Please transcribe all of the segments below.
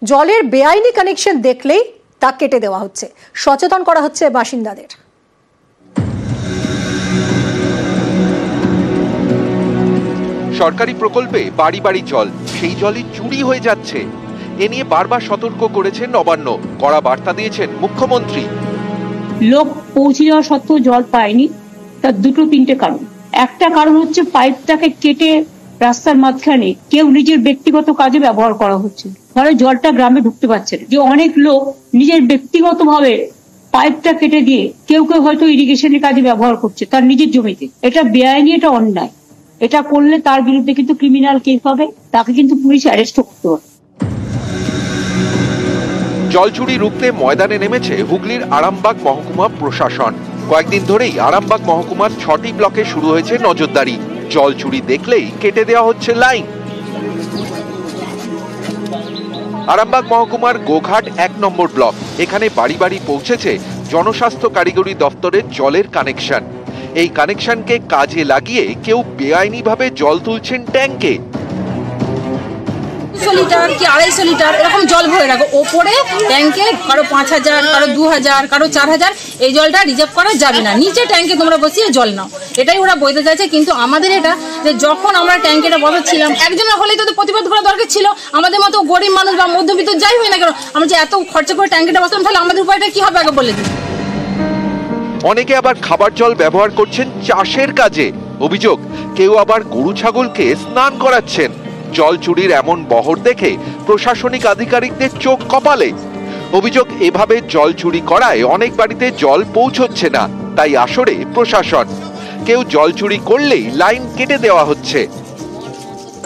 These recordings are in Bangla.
জলের বেআইনি কানেকশন দেখলেই তা কেটে দেওয়া হচ্ছে, সচেতন করা হচ্ছে বাসিন্দাদের। সরকারি প্রকল্পে বাড়ি বাড়ি জল, সেই জলই চুরি হয়ে যাচ্ছে। এ নিয়ে বারবার সতর্ক করেছেন নবান্ন, কড়া বার্তা দিয়েছেন মুখ্যমন্ত্রী। লোক পৌঁছে যাওয়া সত্ত্বেও জল পায়নি, তার দুটো তিনটে কারণ। একটা কারণ হচ্ছে পাইপটাকে কেটে রাস্তার মাঝখানে কেউ নিজের ব্যক্তিগত কাজে ব্যবহার করা হচ্ছে, ফলে জলটা গ্রামে ঢুকতে পারছে না। যে অনেক লোক নিজের ব্যক্তিগত ভাবে পাইপটা কেটে দিয়ে কেউ কেউ হয়তো ইরিগেশনের কাজে ব্যবহার করছে তার নিজের জমিতে। এটা বেআইনি, এটা অন্যায়। এটা করলে তার বিরুদ্ধে কিন্তু ক্রিমিনাল কেস হবে, তাকে কিন্তু পুলিশ অ্যারেস্ট করতে হবে। জল চুরি রুখতে ময়দানে নেমেছে হুগলির আরামবাগ মহকুমা প্রশাসন। কয়েকদিন ধরেই আরামবাগ মহকুমার 6টি ব্লকে শুরু হয়েছে নজরদারি। জল চুরি দেখলেই কেটে দেওয়া হচ্ছে লাইন। আরামবাগ মহকুমার গোঘাট 1 নম্বর ব্লক, এখানে বাড়ি বাড়ি পৌঁছেছে জনস্বাস্থ্য কারিগরি দপ্তরের জলের কানেকশন। এই কানেকশনকে কাজে লাগিয়ে কেউ বেআইনিভাবে জল তুলছেন ট্যাঙ্কে। 200 লিটার কি 250 লিটার এরকম জল ভরে রাখো ওপরে ট্যাঙ্কে, কারো 5000, কারো 2000, কারো 4000। এই জলটা রিজার্ভ করা যাবে না, নিচে ট্যাঙ্কে তোমরা বসিয়ে জল নাও, এটাই ওরা বলতে চাইছে। কিন্তু আমাদের এটা যে যখন আমরা ট্যাঙ্কেটা বসাচ্ছিলাম, একজনের হলেই তো প্রতিবাদ করা দরকার ছিল। আমাদের মতো গরিব মানুষ বা মধ্যবিত্ত যাই হয় না কেন, আমরা যে এত খরচা করে ট্যাঙ্কেটা বসালাম, তাহলে আমাদের উপায়টা কি হবে আগে বলে দিন। অনেকে আবার খাবার জল ব্যবহার করছেন চাষের কাজে। অভিযোগ, কেউ আবার গরু ছাগলকে স্নান করাচ্ছেন। জল চুরির এমন বহর দেখে প্রশাসনিক আধিকারিকদের চোখ কপালে। অভিযোগ, এভাবে জল চুরি করায় অনেক বাড়িতে জল পৌঁছচ্ছে না, তাই আসরে প্রশাসন। কেউ জল চুরি করলেই লাইন কেটে দেওয়া হচ্ছে।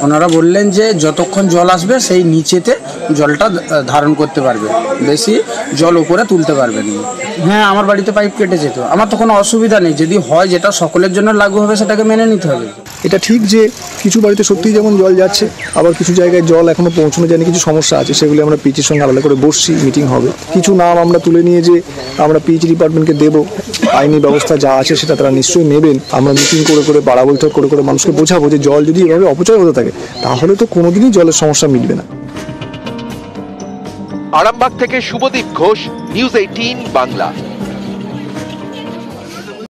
ওনারা বললেন যে যতক্ষণ জল আসবে সেই নিচেতে জলটা ধারণ করতে পারবে, বেশি জল উপরে তুলতে পারবেন না। হ্যাঁ, আমার বাড়িতে পাইপ কেটে যেত, আমার তো কোনো অসুবিধা নেই। যদি হয় যেটা সকলের জন্য লাগু হবে সেটাকে মেনে নিতে হবে। এটা ঠিক যে কিছু বাড়িতে সত্যিই যেমন জল যাচ্ছে, আবার কিছু জায়গায় জল এখনো পৌঁছানো যায়নি, কিছু সমস্যা আছে, সেগুলি আমরা পিএইচির সঙ্গে আলাদা করে বসছি, মিটিং হবে। কিছু নাম আমরা তুলে নিয়ে যে আমরা পিএইচি ডিপার্টমেন্টকে দেবো, আইনি ব্যবস্থা যা আছে সেটা তারা নিশ্চয়ই নেবেন। আমরা মিটিং করে করে পাড়া বৈঠক করে করে মানুষকে বোঝাবো যে জল যদি এভাবে অপচয় হতে থাকে তাহলে তো কোনোদিনই জলের সমস্যা মিটবে না। আরামবাগ থেকে শুভদীপ ঘোষ, নিউজ 18 বাংলা।